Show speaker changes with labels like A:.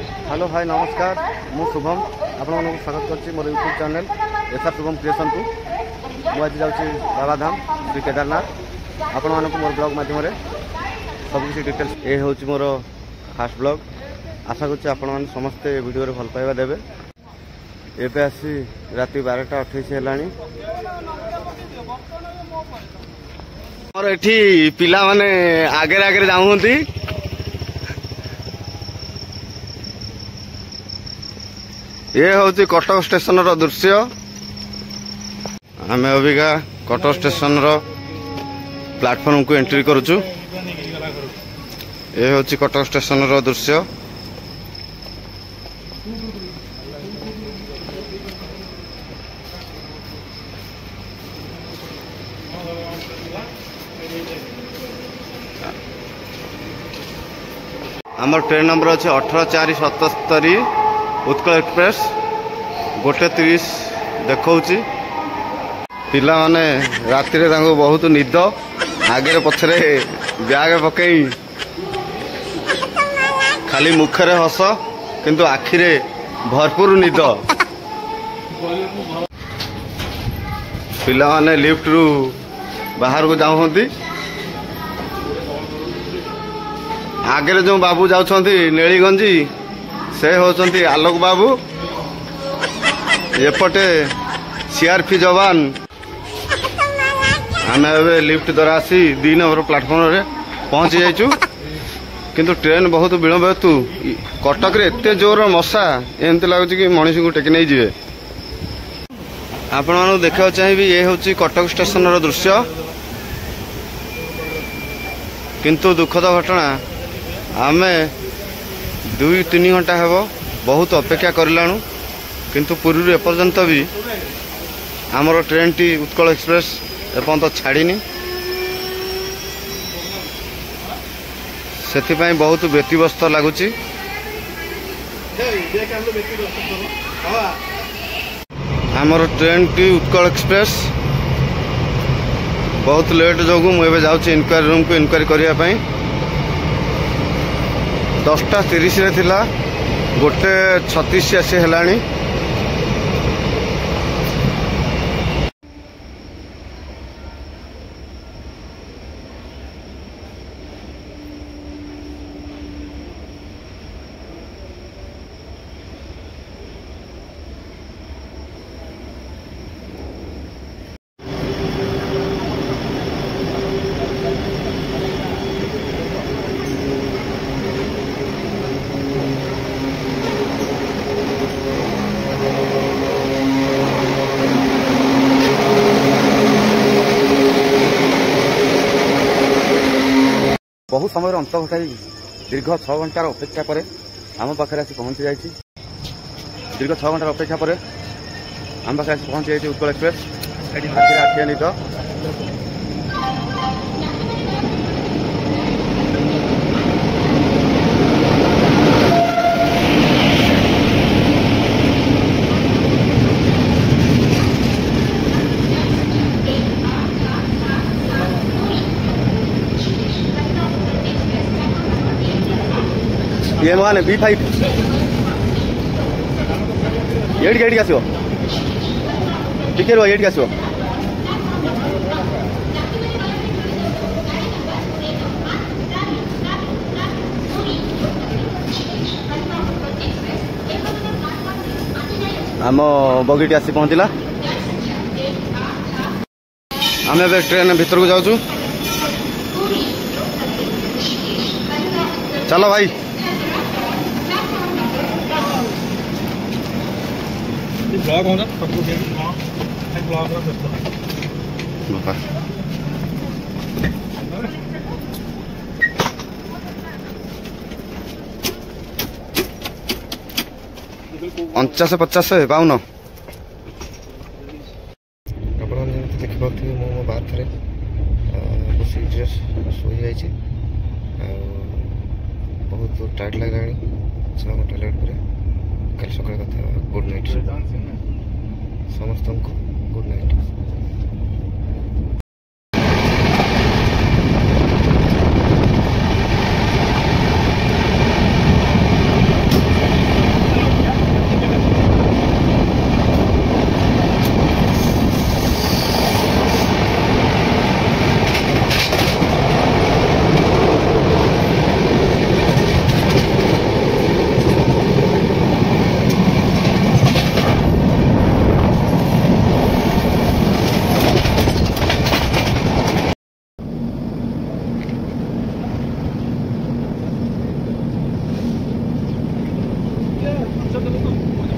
A: Hello hi नमस्कार मु शुभम आपण स्वागत करछि मोर YouTube channel SR Shubham creation को मुझे जाऊँगी बाबाधाम श्री केदारनाथ आपण मानक मोर ब्लॉग माध्यम सबकि डिटेल्स ये हूँ मोर फास्ट ब्लॉग आशा करुँच आपण मैंने समस्ते वीडियो भल पाइबा देवे एबे आसी राति 12:28 है मोर एठी पिला माने आगे आगे जाऊँगी ये हूँ कटक स्टेशन रो दृश्य आम अबिका कटक स्टेशन रो प्लाटफॉर्म को एंट्री करुचु ये हूँ कटक स्टेशन रो दृश्य आम ट्रेन नंबर अच्छे 18477 उत्कल एक्सप्रेस 1:30 देखा पिला माने राति बहुत निद आगे पछरे बैग पकई खाली मुखरे हस किंतु आखिरे भरपूर निद पिला माने लिफ्ट रु बाहर को जाऊँगी आगे जो बाबू जाउछंती नेलीगंजी से होचंती आलोक बाबू एपटे सीआरपी जवान आम ए लिफ्ट द्वारा आसी 2 नंबर प्लाटफॉर्म रे पहुंची जाइचु किंतु ट्रेन बहुत विलंब हेतु कटक रे एते जोर मशा एमती लगुच कि मनीष को टेक नहीं जीवे आपण मानू देखा चाहिए ये हूँ कटक स्टेशन रो दृश्य किंतु दुखद घटना आमे 2-3 घंटा हेब बहुत अपेक्षा करलाणु किंतु पूरी एपर्यंत भी आमर ट्रेन टी उत्कल एक्सप्रेस एपर्यंत छाड़ीनी से बहुत व्यतिव्यस्त लगुच आमर ट्रेन टी उत्कल एक्सप्रेस बहुत लेट जो मुझे जाऊँगी इनक्वारी रूम को इनक्वारी करने 10:30 रे थिला 1:36 आसी हेलानी बहुत समय अंत घटाई दीर्घ 6 घंटार अपेक्षा पर आम पाखे आसी पहुंची जाइए दीर्घ 6 घंटार अपेक्षा पर आम पाखे आसी पहुंची जाइए उत्कल एक्सप्रेस आखिया निद ये मान B5 एट आसो टिके रुआ एट आसो आम बगीटी आसी पहुँचला आम ए ट्रेन भीतर को जाऊँ चलो भाई ब्लॉग होना सबको ब्लॉग बापा 49-50 पाउन आप देखिए मो बाथरे बस शोई जाइए बहुत टाइट लगे 6 घंटा लेट पर कल सकाल कथा गुड नाइट समस्त गुड नाइट।
B: ପଇସା ଦେବ ତ